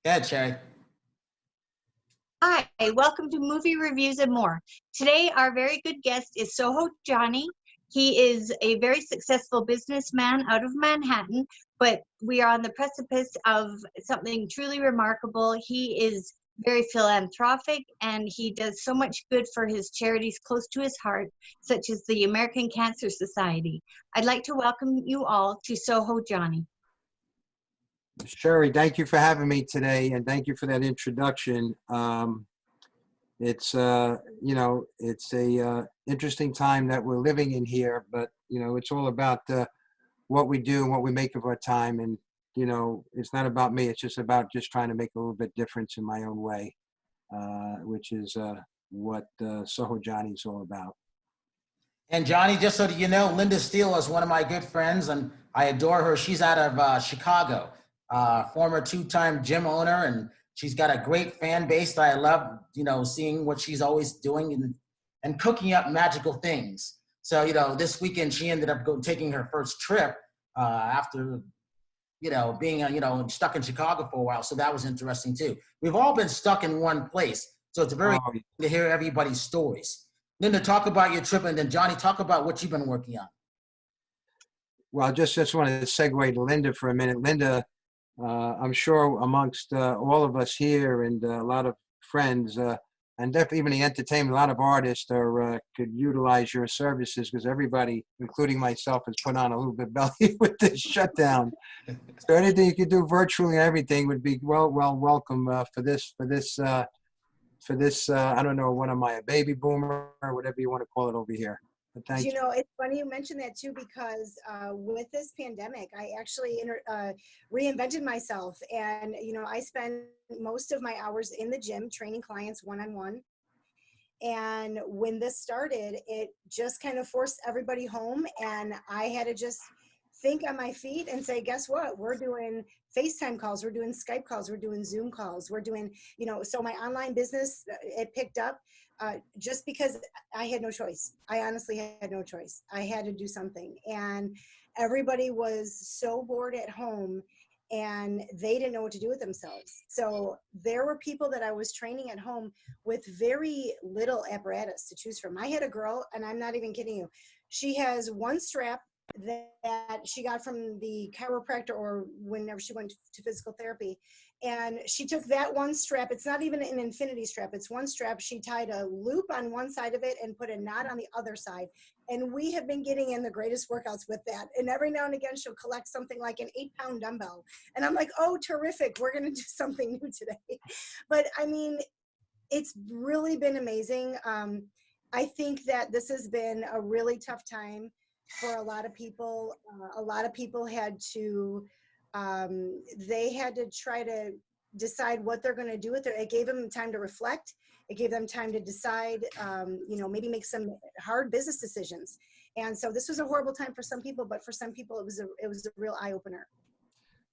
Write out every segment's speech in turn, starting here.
Good, Sherry. Hi, welcome to Movie Reviews and More. Today, our very good guest is SoHoJohnny. He is a very successful businessman out of Manhattan, but we are on the precipice of something truly remarkable. He is very philanthropic, and he does so much good for his charities close to his heart, such as the American Cancer Society. I'd like to welcome you all to SoHoJohnny. Sherry, thank you for having me today, and thank you for that introduction. It's it's a interesting time that we're living in here, but it's all about what we do and what we make of our time. And it's not about me; it's just about just trying to make a little bit difference in my own way, which is what SoHoJohnny is all about. And Johnny, just so that you know, Linda Steele is one of my good friends, and I adore her. She's out of Chicago, former two-time gym owner, and she's got a great fan base that I love, seeing what she's always doing and cooking up magical things. So, this weekend she ended up taking her first trip after, being, stuck in Chicago for a while. So that was interesting too. We've all been stuck in one place. So it's very interesting to hear everybody's stories. Linda, talk about your trip, and then Johnny, talk about what you've been working on. Well, I just wanted to segue to Linda for a minute. Linda, I'm sure amongst all of us here and a lot of friends, and definitely even the entertainment, a lot of artists could utilize your services, because everybody, including myself, has put on a little bit belly with this shutdown. So anything you could do virtually, everything would be welcome for this. I don't know, what am I, a baby boomer or whatever you want to call it over here. But thank you. It's funny you mentioned that too, because with this pandemic, I actually reinvented myself. And, I spend most of my hours in the gym training clients one-on-one. And when this started, it just kind of forced everybody home. And I had to just think on my feet and say, guess what? We're doing FaceTime calls. We're doing Skype calls. We're doing Zoom calls. We're doing, so my online business, it picked up. Just because I had no choice. I honestly had no choice. I had to do something. And everybody was so bored at home, and they didn't know what to do with themselves. So there were people that I was training at home with very little apparatus to choose from. I had a girl, and I'm not even kidding you, she has one strap that she got from the chiropractor or whenever she went to physical therapy. And she took that one strap. It's not even an infinity strap. It's one strap. She tied a loop on one side of it and put a knot on the other side. And we have been getting in the greatest workouts with that. And every now and again, she'll collect something like an 8-pound dumbbell. And I'm like, oh, terrific. We're going to do something new today. But I mean, it's really been amazing. I think that this has been a really tough time for a lot of people. A lot of people had to, they had to try to decide what they're going to do with it. It gave them time to reflect. It gave them time to decide, maybe make some hard business decisions. And so this was a horrible time for some people, but for some people, it was a real eye opener.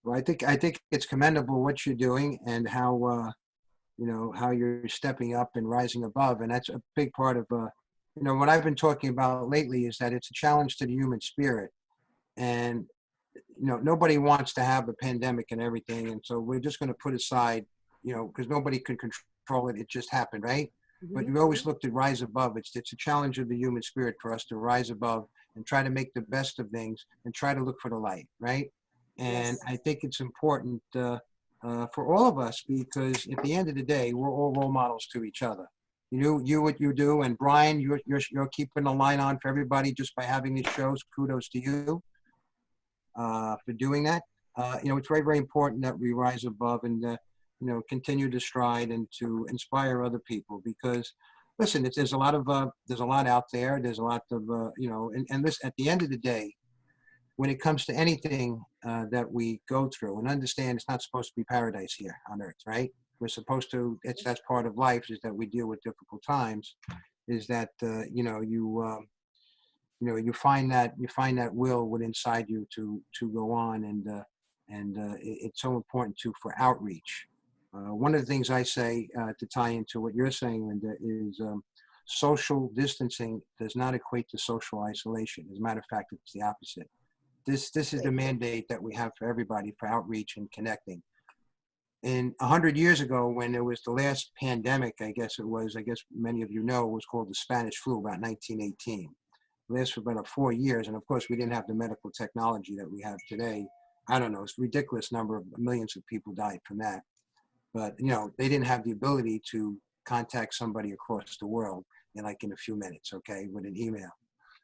Well, I think it's commendable what you're doing, and how how you're stepping up and rising above. And that's a big part of what I've been talking about lately, is that it's a challenge to the human spirit. And nobody wants to have a pandemic and everything, and so we're just going to put aside, because nobody can control it. It just happened, right? Mm-hmm. But you always look to rise above. It's a challenge of the human spirit for us to rise above and try to make the best of things and try to look for the light, right? And yes. I think it's important for all of us, because at the end of the day, we're all role models to each other. You what you do, and Brian, you're keeping the line on for everybody just by having these shows. Kudos to you for doing that. It's very, very important that we rise above and continue to stride and to inspire other people, because listen, there's a lot out there. There's a lot of and this, at the end of the day, when it comes to anything that we go through, and understand it's not supposed to be paradise here on earth, right? We're supposed to, that's part of life, is that we deal with difficult times, is that you find that will within inside you to go on, and it's so important too for outreach. One of the things I say to tie into what you're saying, Linda, is social distancing does not equate to social isolation. As a matter of fact, it's the opposite. This is the mandate that we have for everybody, for outreach and connecting. in 100 years ago, when there was the last pandemic, I guess many of you know, it was called the Spanish flu, about 1918. It lasted for about 4 years. And of course, we didn't have the medical technology that we have today. I don't know, it's a ridiculous number of millions of people died from that. But, they didn't have the ability to contact somebody across the world in a few minutes, okay, with an email.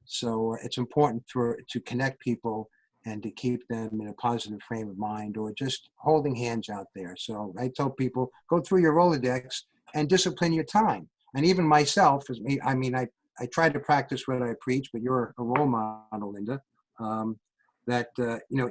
So it's important to connect people and to keep them in a positive frame of mind, or just holding hands out there. So I tell people, go through your Rolodex and discipline your time. And even myself, I try to practice what I preach, but you're a role model, Linda,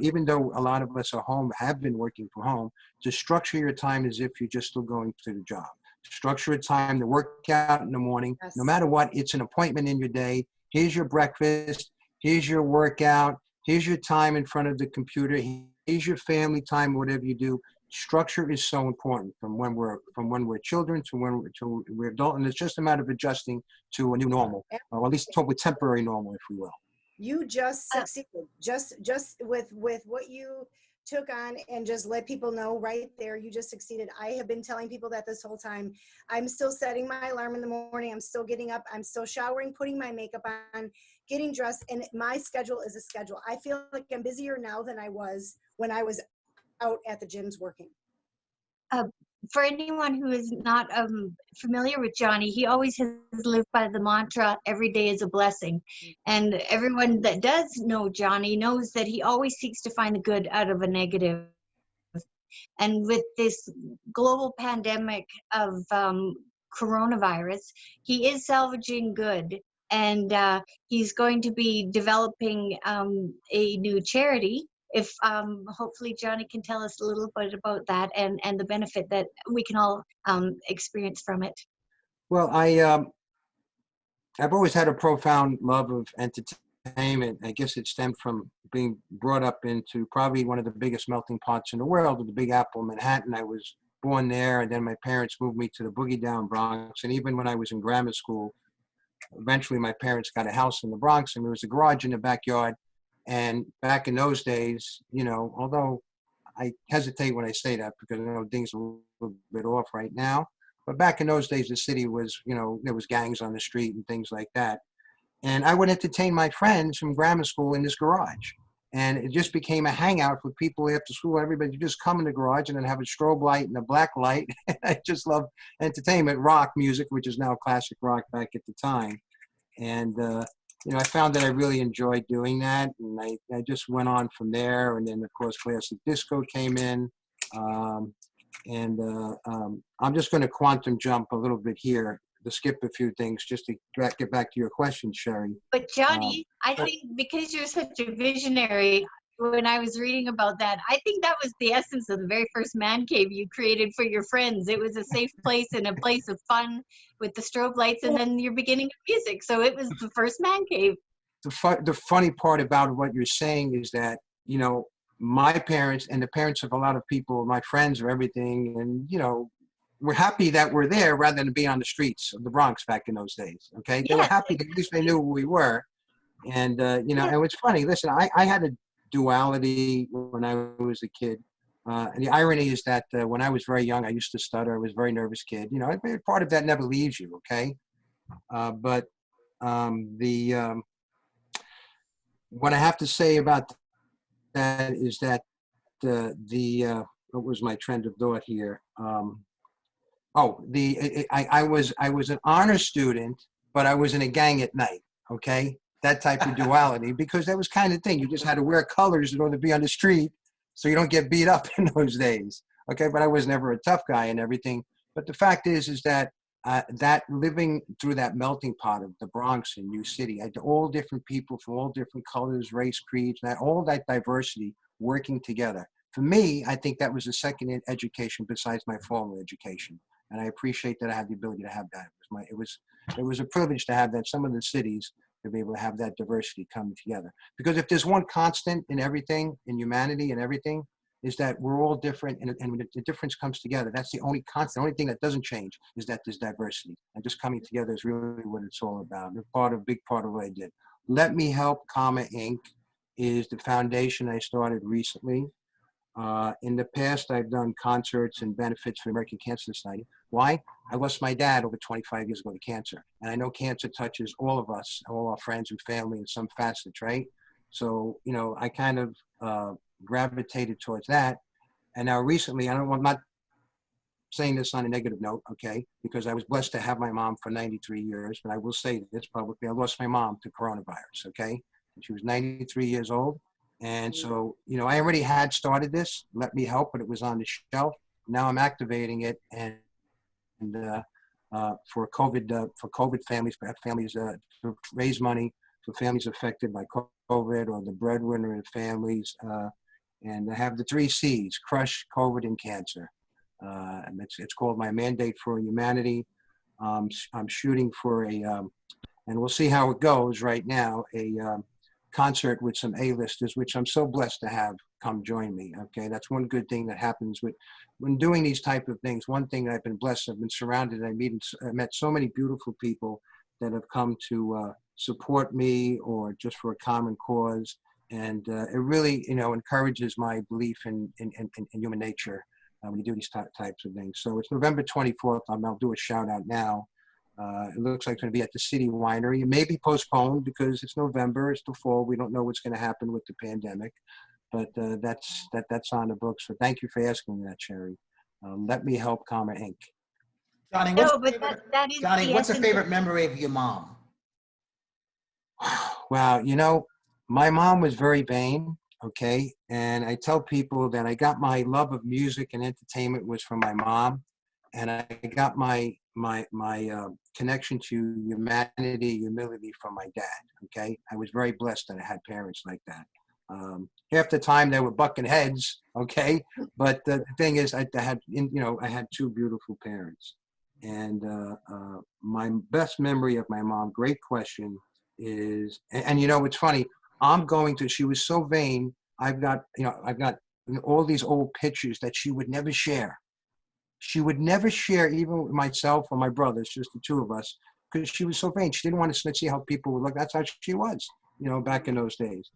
even though a lot of us are home, have been working from home, to structure your time as if you're just still going to the job. Structure a time to work out in the morning. Yes. No matter what, it's an appointment in your day. Here's your breakfast. Here's your workout. Here's your time in front of the computer. Here's your family time, whatever you do. Structure is so important from when we're children to when we're adult, and it's just a matter of adjusting to a new normal, or at least with temporary normal, if we will. You just succeeded, just with what you took on, and just let people know right there, you just succeeded. I have been telling people that this whole time. I'm still setting my alarm in the morning. I'm still getting up. I'm still showering, putting my makeup on, getting dressed, and my schedule is a schedule. I feel like I'm busier now than I was when I was out at the gyms working. For anyone who is not familiar with Johnny, he always has lived by the mantra, every day is a blessing. And everyone that does know Johnny knows that he always seeks to find the good out of a negative. And with this global pandemic of coronavirus, he is salvaging good. And he's going to be developing a new charity. If hopefully Johnny can tell us a little bit about that and the benefit that we can all experience from it. Well, I've always had a profound love of entertainment. I guess it stemmed from being brought up into probably one of the biggest melting pots in the world, the Big Apple, Manhattan. I was born there, and then my parents moved me to the Boogie Down Bronx. And even when I was in grammar school, eventually my parents got a house in the Bronx, and there was a garage in the backyard. And back in those days, although I hesitate when I say that because I know things are a little bit off right now, but back in those days, the city was, there was gangs on the street and things like that. And I would entertain my friends from grammar school in this garage. And it just became a hangout for people after school. Everybody would just come in the garage and then have a strobe light and a black light. I just love entertainment, rock music, which is now classic rock back at the time. And, I found that I really enjoyed doing that. And I just went on from there. And then, of course, classic disco came in. I'm just going to quantum jump a little bit here to skip a few things just to get back to your question, Sherry. But Johnny, I think because you're such a visionary, when I was reading about that, I think that was the essence of the very first man cave you created for your friends. It was a safe place and a place of fun with the strobe lights and then your beginning of music. So it was the first man cave. The funny part about what you're saying is that, my parents and the parents of a lot of people, my friends or everything, and, we're happy that we're there rather than being on the streets of the Bronx back in those days. Okay. They were happy that at least they knew who we were. And, and it's funny. Listen, I had a duality when I was a kid. And the irony is that when I was very young, I used to stutter. I was a very nervous kid. Part of that never leaves you. Okay. What I have to say about that is that what was my trend of thought here? I was an honor student, but I was in a gang at night. Okay, that type of duality, because that was kind of thing. You just had to wear colors in order to be on the street, so you don't get beat up in those days. Okay, but I was never a tough guy and everything. But the fact is that that living through that melting pot of the Bronx and New City, I had all different people from all different colors, race, creeds, all that diversity working together. For me, I think that was the second education besides my formal education. And I appreciate that I had the ability to have that. It was a privilege to have that. Some of the cities to be able to have that diversity come together. Because if there's one constant in everything, in humanity and everything, is that we're all different, and when the difference comes together, that's the only constant. The only thing that doesn't change is that there's diversity. And just coming together is really what it's all about. A big part of what I did. Let Me Help, Inc. is the foundation I started recently. In the past, I've done concerts and benefits for the American Cancer Society. Why? I lost my dad over 25 years ago to cancer. And I know cancer touches all of us, all our friends and family in some facets, right? So, you know, I kind of gravitated towards that. And now recently, I'm not saying this on a negative note, okay, because I was blessed to have my mom for 93 years, but I will say this publicly. I lost my mom to coronavirus, okay? And she was 93 years old. And so, you know, I already had started this, Let Me Help, but it was on the shelf. Now I'm activating it, and for COVID families, to raise money for families affected by COVID or the breadwinner in families, and I have the 3 C's: crush, COVID, and cancer. And it's called My Mandate for Humanity. I'm shooting for and we'll see how it goes right now, a concert with some A-listers, which I'm so blessed to have come join me. Okay, that's one good thing that happens when doing these type of things. One thing that I've been blessed, I've been surrounded, I met so many beautiful people that have come to support me or just for a common cause. And it really, you know, encourages my belief in human nature when you do these types of things. So it's November 24th. I'll do a shout out now. It looks like it's going to be at the City Winery. It may be postponed because it's November, it's the fall. We don't know what's going to happen with the pandemic, but that's on the books. So thank you for asking me that, Sherry. Let Me Help, Inc. Johnny, No, but that is Johnny, the what's a essence. favorite memory of your mom? Wow, you know, my mom was very vain, okay? And I tell people that I got my love of music and entertainment was from my mom, and I got my connection to humanity, humility from my dad, okay? I was very blessed that I had parents like that. Half the time they were bucking heads, okay? But the thing is, I had 2 beautiful parents. And my best memory of my mom, great question, is, and you know, it's funny, she was so vain, I've got all these old pictures that she would never share. She would never share, even with myself or my brothers, just the 2 of us, because she was so vain. She didn't want to see how people would look. That's how she was, you know, back in those days.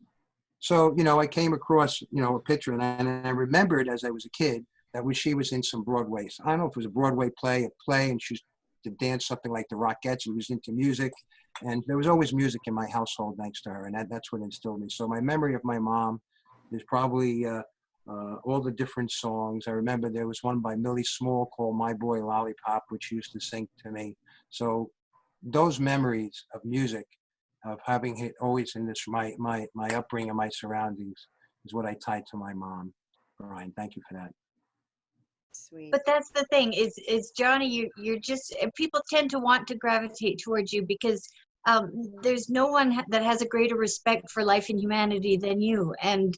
So, you know, I came across, you know, a picture, and I remembered as I was a kid that she was in some Broadway. I don't know if it was a Broadway play, and she used to dance something like the Rockettes. She was into music, and there was always music in my household thanks to her, and that's what instilled me. So my memory of my mom is probably all the different songs. I remember there was one by Millie Small called My Boy Lollipop, which she used to sing to me. So those memories of music, of having it always in this, my upbringing and my surroundings, is what I tied to my mom. Brian, thank you for that. Sweet. But that's the thing is Johnny, you're just, people tend to want to gravitate towards you because there's no one that has a greater respect for life and humanity than you. And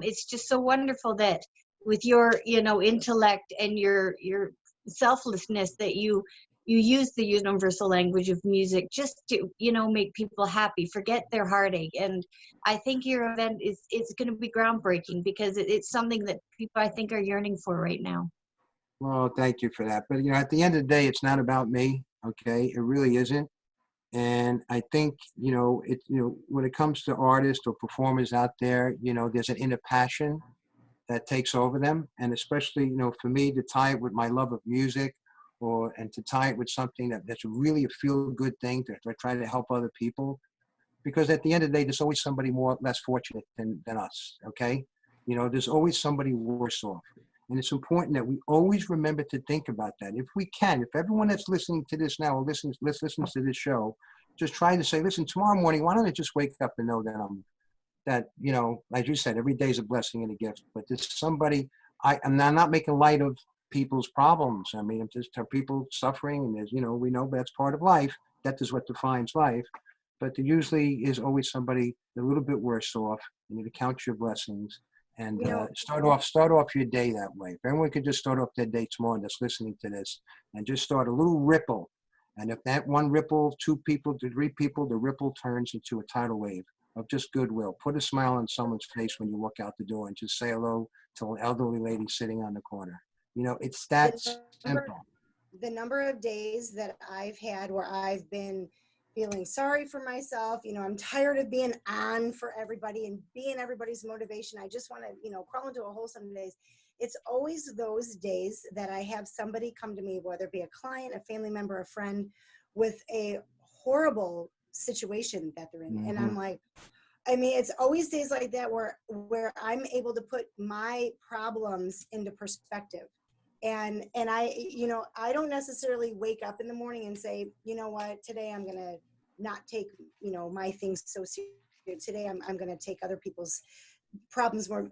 it's just so wonderful that with your, you know, intellect and your selflessness, that you use the universal language of music just to, you know, make people happy, forget their heartache. And I think your event is going to be groundbreaking because it's something that people, I think, are yearning for right now. Well, thank you for that. But, you know, at the end of the day, it's not about me. Okay. It really isn't. And I think, you know, when it comes to artists or performers out there, you know, there's an inner passion that takes over them. And especially, you know, for me to tie it with my love of music, and to tie it with something that's really a feel-good thing to try to help other people. Because at the end of the day, there's always somebody less fortunate than us, okay? You know, there's always somebody worse off. And it's important that we always remember to think about that. If we can, if everyone that's listening to this now or listens to this show, just try to say, listen, tomorrow morning, why don't I just wake up and know that, you know, like you said, every day is a blessing and a gift. But there's somebody, I'm not making light of people's problems. I mean, just people suffering, and there's, you know, we know that's part of life. That is what defines life. But there usually is always somebody a little bit worse off. You need to count your blessings and start off your day that way. If everyone could just start off their day tomorrow that's listening to this, and just start a little ripple. And if that one ripple, 2 people to 3 people, the ripple turns into a tidal wave of just goodwill. Put a smile on someone's face when you walk out the door, and just say hello to an elderly lady sitting on the corner. You know, it's that simple. The number of days that I've had where I've been feeling sorry for myself. I'm tired of being on for everybody and being everybody's motivation. I just want to, crawl into a hole some days. It's always those days that I have somebody come to me, whether it be a client, a family member, a friend, with a horrible situation that they're in. And I'm like, it's always days like that where I'm able to put my problems into perspective. And I don't necessarily wake up in the morning and say, you know what, today I'm going to not take, my things so serious. Today I'm going to take other people's problems more.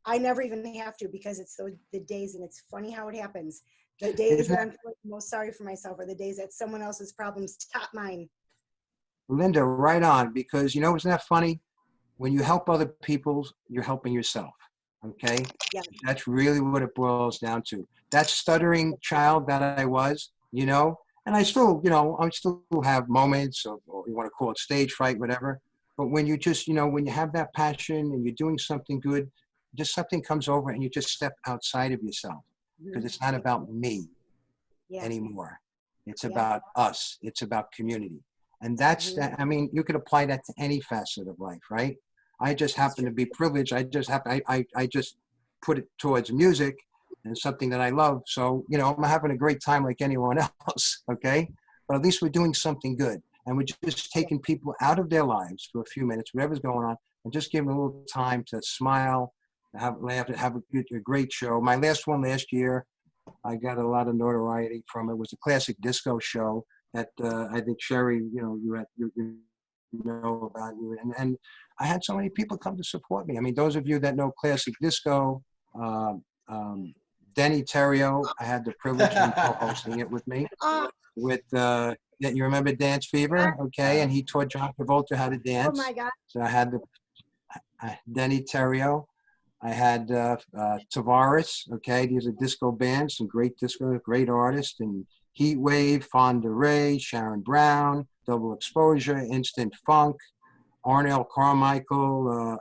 I never even have to, because it's the days, and it's funny how it happens. The days that I'm feeling most sorry for myself are the days that someone else's problems top mine. Linda, right on, because isn't that funny? When you help other people, you're helping yourself. Okay? Yeah. That's really what it boils down to. That stuttering child that I was, and I still, I still have moments of, or you want to call it stage fright, whatever. But when you just, when you have that passion and you're doing something good, just something comes over and you just step outside of yourself, because it's not about me anymore. It's about us. It's about community. And that's that. You could apply that to any facet of life, right? I just happen to be privileged. I just put it towards music and something that I love. So, I'm having a great time like anyone else, okay? But at least we're doing something good. And we're just taking people out of their lives for a few minutes, whatever's going on, and just giving them a little time to smile, have laugh, have a great show. My last one last year, I got a lot of notoriety from. It was a classic disco show that I think Sherry, you know about you, and I had so many people come to support me. Those of you that know classic disco, Denny Terrio, I had the privilege of him co-hosting it with me. With you remember Dance Fever, okay? And he taught John Travolta how to dance. Oh my God! So I had Denny Terrio. I had Tavares, okay? These are disco bands, some great disco, great artists, and Heat Wave, Fonda Ray, Sharon Brown, Double Exposure, Instant Funk, Arnell Carmichael,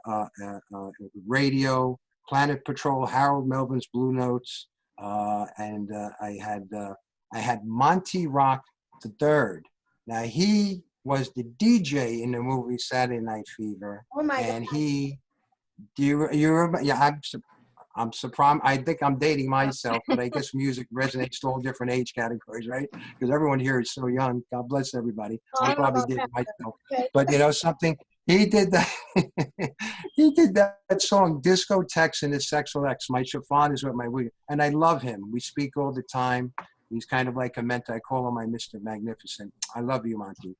Radio, Planet Patrol, Harold Melvin's Blue Notes, and I had Monty Rock III. Now he was the DJ in the movie Saturday Night Fever. Oh my and God. Do you remember? Yeah, I'm surprised. I think I'm dating myself, but I guess music resonates to all different age categories, right? Because everyone here is so young. God bless everybody. I'm probably dating myself. But something, he did that. He did that song, Discotheques and His Sexual X. My chiffon is what my wig, and I love him. We speak all the time. He's kind of like a mentor. I call him my Mr. Magnificent. I love you, Monty.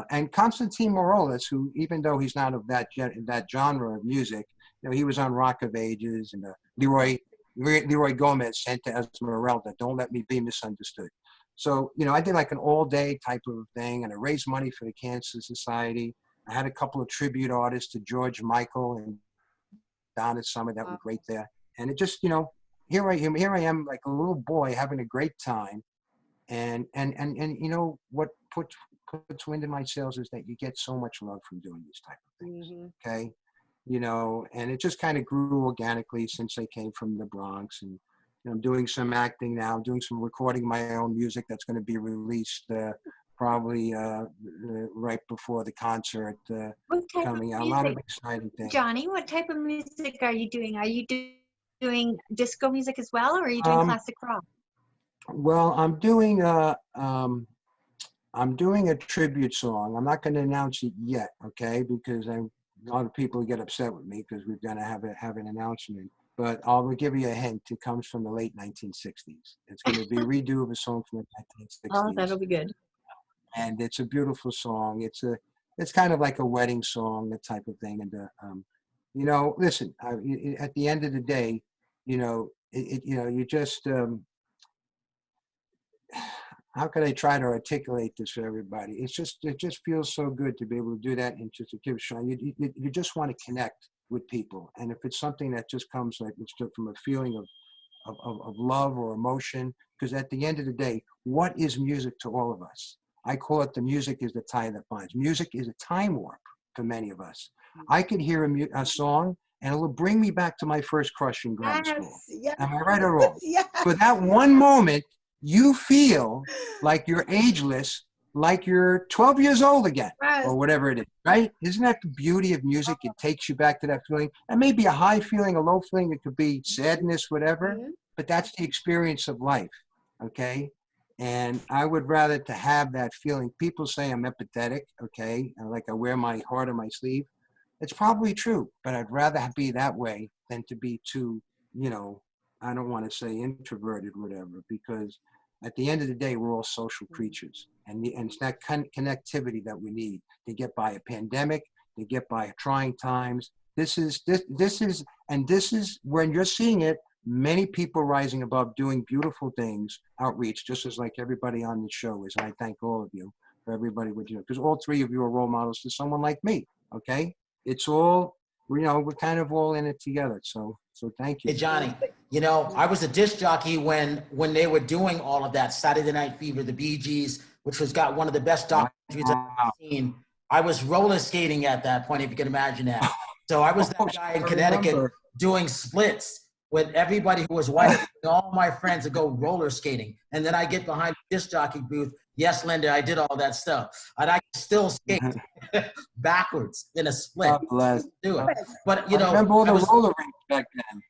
And Constantine Morales, who, even though he's not of that genre of music, he was on Rock of Ages, and Leroy Gomez, Santa Esmeralda, Don't Let Me Be Misunderstood. So, I did like an all-day type of thing, and I raised money for the Cancer Society. I had a couple of tribute artists to George Michael and Donna Summer that were great there. And it just, here I am like a little boy having a great time. And what puts wind in my sails is that you get so much love from doing these type of things. Okay. And it just kind of grew organically since I came from the Bronx. And I'm doing some acting now, doing some recording my own music that's going to be released probably right before the concert coming out. A lot of exciting things. Johnny, what type of music are you doing? Are you doing disco music as well, or are you doing classic rock? Well, I'm doing a tribute song. I'm not going to announce it yet, okay? Because a lot of people get upset with me because we're going to have an announcement. But I'll give you a hint. It comes from the late 1960s. It's going to be a redo of a song from the 1960s. Oh, that'll be good. And it's a beautiful song. It's kind of like a wedding song, that type of thing. And listen, at the end of the day, you just how can I try to articulate this for everybody? It just feels so good to be able to do that and just to give a shot. You just want to connect with people, and if it's something that just comes like it's just from a feeling of love or emotion, because at the end of the day, what is music to all of us? I call it the music is the tie that binds. Music is a time warp for many of us. I could hear a song and it will bring me back to my first crush in grammar school. Yes. Am I right or wrong? Yes. For that one moment, you feel like you're ageless like you're 12 years old again, Yes. or whatever it is, right? Isn't that the beauty of music? It takes you back to that feeling. It may be a high feeling, a low feeling. It could be sadness, whatever, Mhm. but that's the experience of life, okay? And I would rather to have that feeling. People say I'm empathetic, okay? Like I wear my heart on my sleeve. It's probably true, but I'd rather be that way than to be too, you know, I don't want to say introverted, whatever, because at the end of the day, we're all social creatures. And it's that connectivity that we need to get by a pandemic, to get by trying times. This is when you're seeing it, many people rising above, doing beautiful things, outreach, just as like everybody on the show is. And I thank all of you for everybody with you, because all three of you are role models to someone like me, okay? It's all, you know, we're kind of all in it together. So thank Hey, you. Johnny, you know, I was a disc jockey when they were doing all of that Saturday Night Fever, the Bee Gees, which was got one of the best documentaries I've Wow. ever seen. I was roller skating at that point, if you can imagine that. So I was that guy in I Connecticut remember. doing splits with everybody who was white. All my friends would go roller skating. And then I get behind the disc jockey booth. Yes, Linda, I did all that stuff. And I could still skate backwards in a split. God bless. Do it. But, you I know, remember all I the was, roller rinks back then.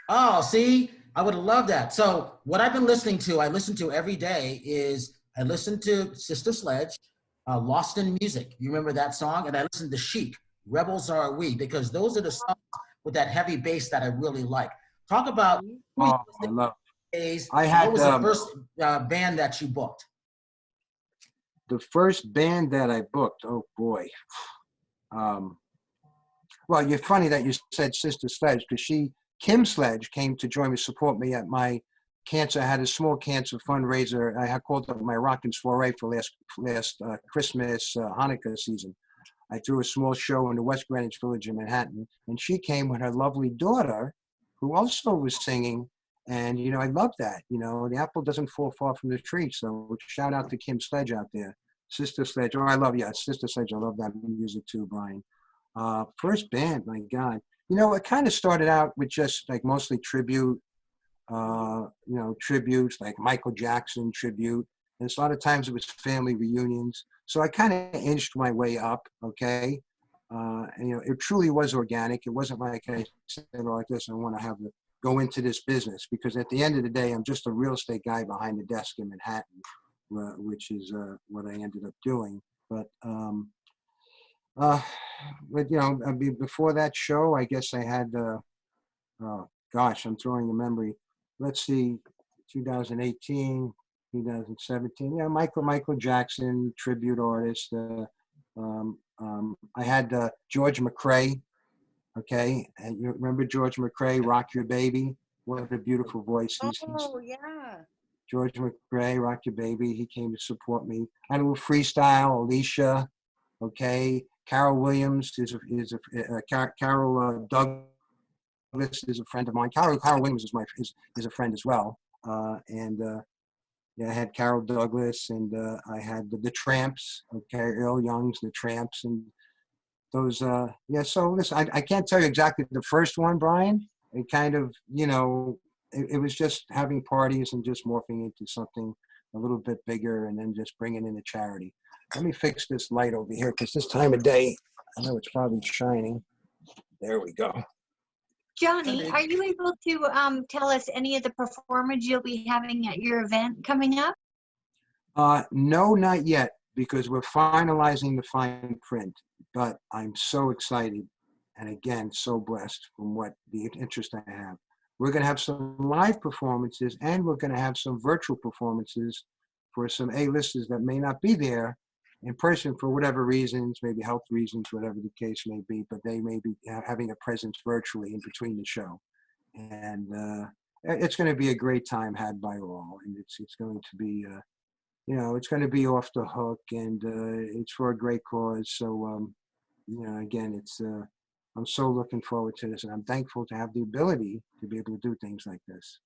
oh, see, I would love that. So what I've been listening to, I listen to every day is I listen to Sister Sledge, Lost in Music. You remember that song? And I listen to Chic, Rebels Are We, because those are the songs with that heavy bass that I really like. Talk about who you Oh, I listening love. to days. I What had was the first band that you booked? the first band that I booked. Oh boy. Well, you're funny that you said Sister Sledge, because Kim Sledge, came to join me, support me at my cancer. I had a small cancer fundraiser. I had called up my Rockin' Soiree for last Christmas, Hanukkah season. I threw a small show in the West Greenwich Village in Manhattan, and she came with her lovely daughter, who also was singing. And, you know, I love that. You know, the apple doesn't fall far from the tree. So shout out to Kim Sledge out there. Sister Sledge. Oh, I love you. Sister Sledge. I love that music too, Brian. First band, my God. You know, it kind of started out with just like mostly tribute, you know, tributes like Michael Jackson tribute. And a lot of times it was family reunions. So I kind of inched my way up, okay? And, you know, it truly was organic. It wasn't like I said, oh, like this, I want to have to go into this business, because at the end of the day, I'm just a real estate guy behind the desk in Manhattan, which is what I ended up doing. But, but you know, I mean, before that show, I guess I had, oh gosh, I'm throwing a memory. Let's see, 2018, 2017. Yeah, Michael Jackson tribute artist. I had George McRae. Okay, and you remember George McRae, "Rock Your Baby"? What a beautiful voice. He's Oh, yeah. George McRae, "Rock Your Baby." He came to support me. I had a little freestyle. Alicia. Okay, Carol Williams Carol Douglas is a friend of mine. Carol Williams is a friend as well. Yeah, I had Carol Douglas, and I had the Tramps. Okay, Earl Young's the Tramps, and those. Yeah, so listen, I can't tell you exactly the first one, Brian. It kind of, you know, it was just having parties and just morphing into something a little bit bigger, and then just bringing in a charity. Let me fix this light over here, because this time of day, I know it's probably shining. There we go. Johnny, are you able to tell us any of the performance you'll be having at your event coming up? No, not yet, because we're finalizing the fine print, but I'm so excited, and again, so blessed from what the interest I have. We're going to have some live performances, and we're going to have some virtual performances for some A-listers that may not be there in person for whatever reasons, maybe health reasons, whatever the case may be, but they may be having a presence virtually in between the show. And it's going to be a great time had by all, and it's going to be you know, it's going to be off the hook, and it's for a great cause. So, you know, again, it's I'm so looking forward to this, and I'm thankful to have the ability to be able to do things like this.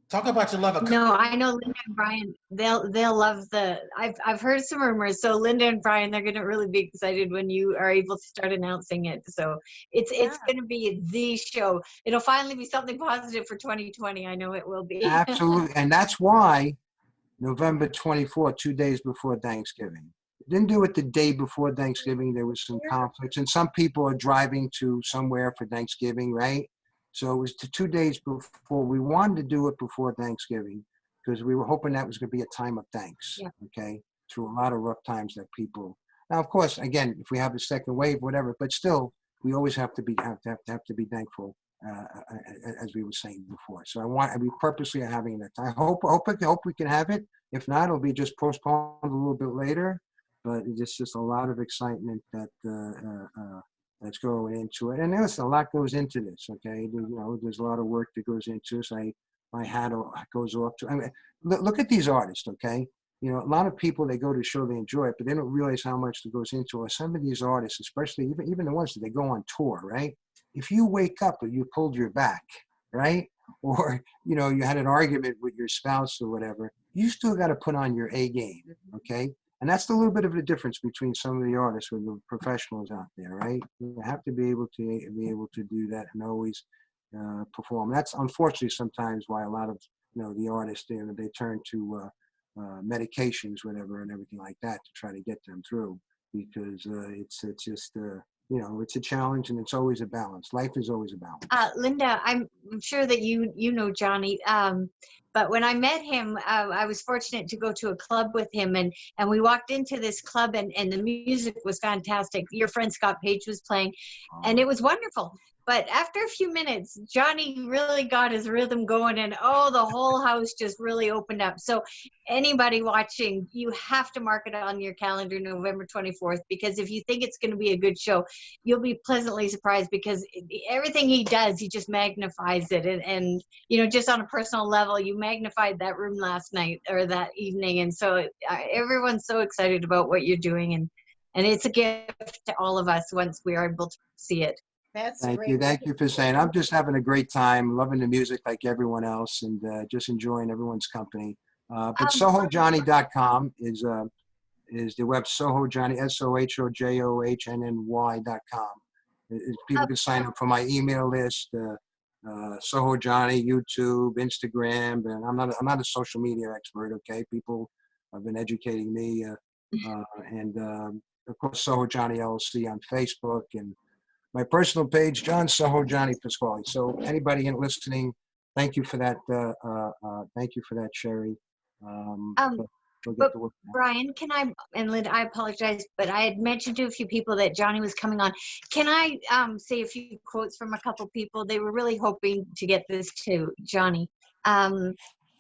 Talk about your love of No, I know Linda and Brian, they'll love I've heard some rumors. So Linda and Brian, they're gonna really be excited when you are able to start announcing it. So it's gonna be the show. It'll finally be something positive for 2020. I know it will be. Absolutely, and that's why November 24th, 2 days before Thanksgiving. Didn't do it the day before Thanksgiving. There was some conflicts, and some people are driving to somewhere for Thanksgiving, right? So it was 2 days before. We wanted to do it before Thanksgiving because we were hoping that was going to be a time of thanks, Yeah. okay, through a lot of rough times that people. Now, of course, again, if we have a second wave, whatever, but still, we always have to be thankful, as we were saying before. So we purposely are having that. I hope we can have it. If not, it'll be just postponed a little bit later. But it's just a lot of excitement that's going into it, and there's a lot goes into this. Okay, there's a lot of work that goes into this. My hat goes off to. I mean, look at these artists. Okay, a lot of people, they go to the show, they enjoy it, but they don't realize how much that goes into it. Some of these artists, especially even the ones that they go on tour, right? If you wake up or you pulled your back, right, or you had an argument with your spouse or whatever, you still got to put on your A game. Okay. And that's a little bit of a difference between some of the artists with the professionals out there, right? You have to be able to do that and always perform. That's unfortunately sometimes why a lot of the artists they turn to medications, whatever, and everything like that to try to get them through, because it's just it's a challenge, and it's always a balance. Life is always a balance. Linda, I'm sure that you know Johnny, but when I met him, I was fortunate to go to a club with him, and we walked into this club, and the music was fantastic. Your friend Scott Page was playing, and it was wonderful. But after a few minutes, Johnny really got his rhythm going, and the whole house just really opened up. So anybody watching, you have to mark it on your calendar, November 24th, because if you think it's going to be a good show, you'll be pleasantly surprised, because everything he does, he just magnifies it. And just on a personal level, you magnified that room last night or that evening. And so everyone's so excited about what you're doing. And it's a gift to all of us once we are able to see it. That's Thank great. you. Thank you for saying. I'm just having a great time, loving the music like everyone else, and just enjoying everyone's company. But SoHoJohnny.com is the web. SoHoJohnny, SoHoJohnny.com. People can sign up for my email list. SoHoJohnny, YouTube, Instagram, and I'm not a social media expert. Okay, people have been educating me, and of course SoHoJohnny LLC on Facebook, and my personal page, John SoHoJohnny Pasquale. So anybody listening, thank you for that. Thank you for that, Sherry. We'll get to work now. Brian, and Linda, I apologize, but I had mentioned to a few people that Johnny was coming on. Can I say a few quotes from a couple people? They were really hoping to get this to Johnny.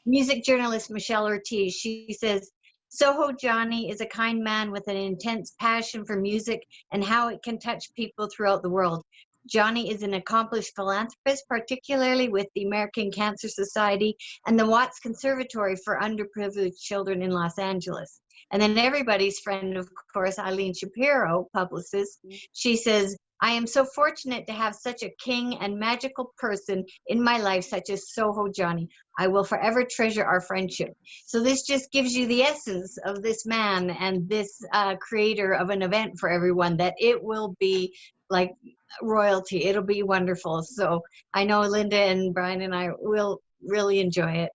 Music journalist Michelle Ortiz, she says, SoHoJohnny is a kind man with an intense passion for music and how it can touch people throughout the world. Johnny is an accomplished philanthropist, particularly with the American Cancer Society and the Watts Conservatory for Underprivileged Children in Los Angeles. And then everybody's friend, of course, Eileen Shapiro, publicist, she says, I am so fortunate to have such a king and magical person in my life, such as SoHoJohnny. I will forever treasure our friendship. So this just gives you the essence of this man and this creator of an event for everyone, that it will be like royalty. It'll be wonderful. So I know Linda and Brian and I will really enjoy it.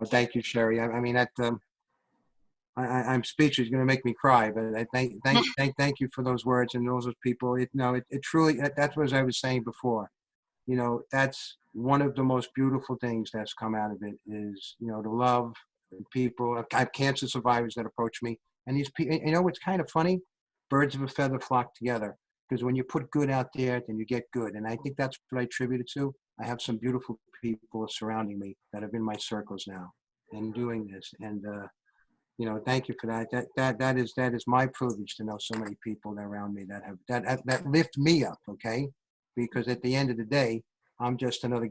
Thank you, Sherry. I mean, I'm speechless. It's going to make me cry, but I thank you for those words and those people. It truly, that's what I was saying before. That's one of the most beautiful things that's come out of it is, the love of people. I have cancer survivors that approach me, and these people, it's kind of funny. Birds of a feather flock together, because when you put good out there, then you get good. And I think that's what I attribute it to. I have some beautiful people surrounding me that have been my circles now and doing this. And, thank you for that. That is my privilege to know so many people around me that lift me up. Okay. Because at the end of the day, I'm just another,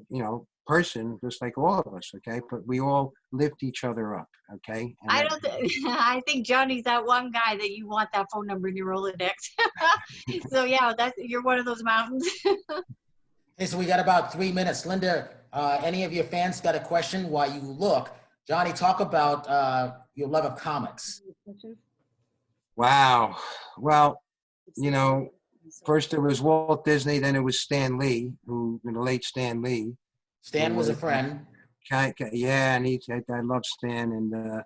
person, just like all of us. Okay. But we all lift each other up. Okay. And I think Johnny's that one guy that you want that phone number in your Rolodex. So yeah, you're one of those mountains. Okay, so we got about 3 minutes. Linda, any of your fans got a question while you look? Johnny, talk about your love of comics. Wow. Well, first it was Walt Disney, then it was Stan Lee, the late Stan Lee. Stan was a friend. Yeah, and I love Stan, and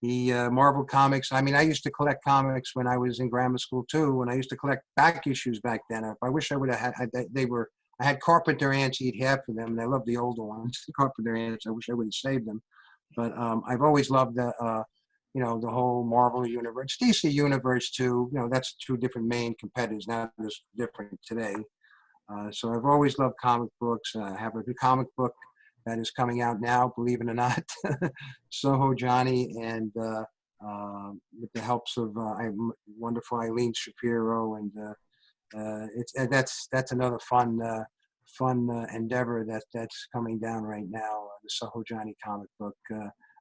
the Marvel comics. I mean, I used to collect comics when I was in grammar school too, and I used to collect back issues back then. I wish I would have had, I had Carpenter ants, eat half of them, and I love the older ones, the Carpenter ants. I wish I would have saved them. But I've always loved the whole Marvel universe, DC universe too. That's two different main competitors. Now it's different today. So I've always loved comic books. I have a comic book that is coming out now, believe it or not, SoHoJohnny, and with the helps of wonderful Eileen Shapiro, and that's another fun endeavor that's coming down right now. The SoHoJohnny comic book.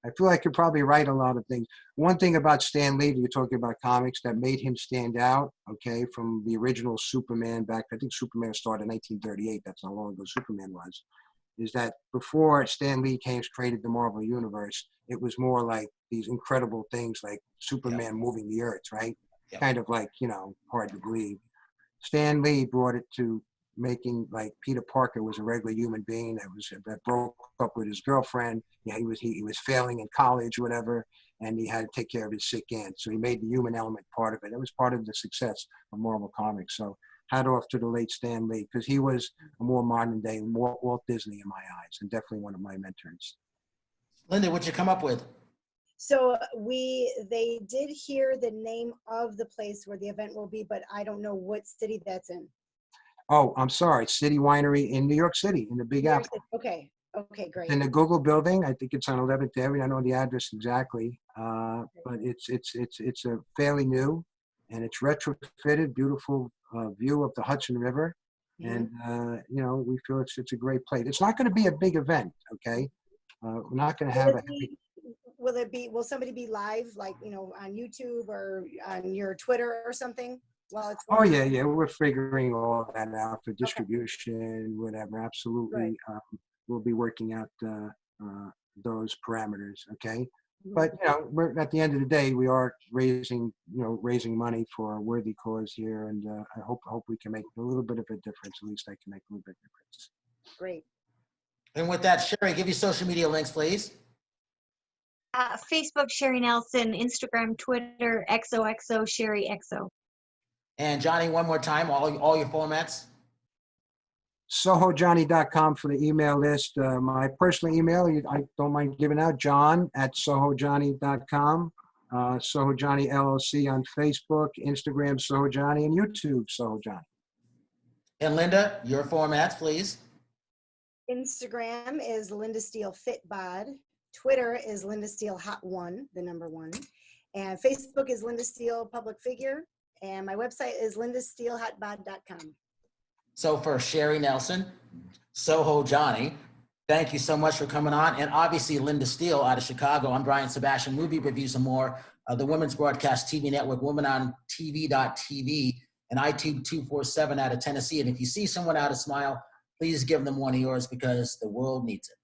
I feel I could probably write a lot of things. One thing about Stan Lee, you're talking about comics, that made him stand out, okay, from the original Superman back, I think Superman started in 1938, that's how long ago Superman was, is that before Stan Lee created the Marvel Universe, it was more like these incredible things like Superman moving the earth, right? Kind of like, hard to believe. Stan Lee brought it to making like Peter Parker was a regular human being that broke up with his girlfriend. Yeah, he was failing in college or whatever, and he had to take care of his sick aunt. So he made the human element part of it. It was part of the success of Marvel Comics. So hat off to the late Stan Lee, because he was a more modern day Walt Disney in my eyes, and definitely one of my mentors. Linda, what'd you come up with? So they did hear the name of the place where the event will be, but I don't know what city that's in. Oh, I'm sorry. City Winery in New York City, in the Big Apple. Okay, great. In the Google building. I think it's on 11th Avenue. I know the address exactly, but it's a fairly new, and it's retrofitted, beautiful view of the Hudson River, and we feel it's a great place. It's not going to be a big event, okay? We're not going to have Will somebody be live, like on YouTube or on your Twitter or something? Oh yeah, we're figuring all that out for distribution, whatever. Absolutely, right. We'll be working out those parameters. Okay, but we're at the end of the day, we are raising money for a worthy cause here, and I hope we can make a little bit of a difference. At least I can make a little bit of difference. Great. And with that, Sherry, give your social media links, please. Facebook, Sherry Nelson. Instagram, Twitter, XOXO, Sherry XO. And Johnny, one more time, all your formats. SoHoJohnny.com for the email list. My personal email, I don't mind giving out, John@SoHoJohnny.com. SoHoJohnny LLC on Facebook, Instagram, SoHoJohnny, and YouTube, SoHoJohnny. And Linda, your formats, please. Instagram is Linda Steele FitBod. Twitter is Linda Steele Hot1, the number 1. And Facebook is Linda Steele Public Figure. And my website is lindasteelehotbod.com. So for Sherry Nelson, SoHoJohnny, thank you so much for coming on. And obviously Linda Steele out of Chicago. I'm Brian Sebastian, Movie Reviews and More, the Women's Broadcast TV Network, WomenOnTV.tv, and iTube 247 out of Tennessee. And if you see someone out of Smile, please give them one of yours, because the world needs it.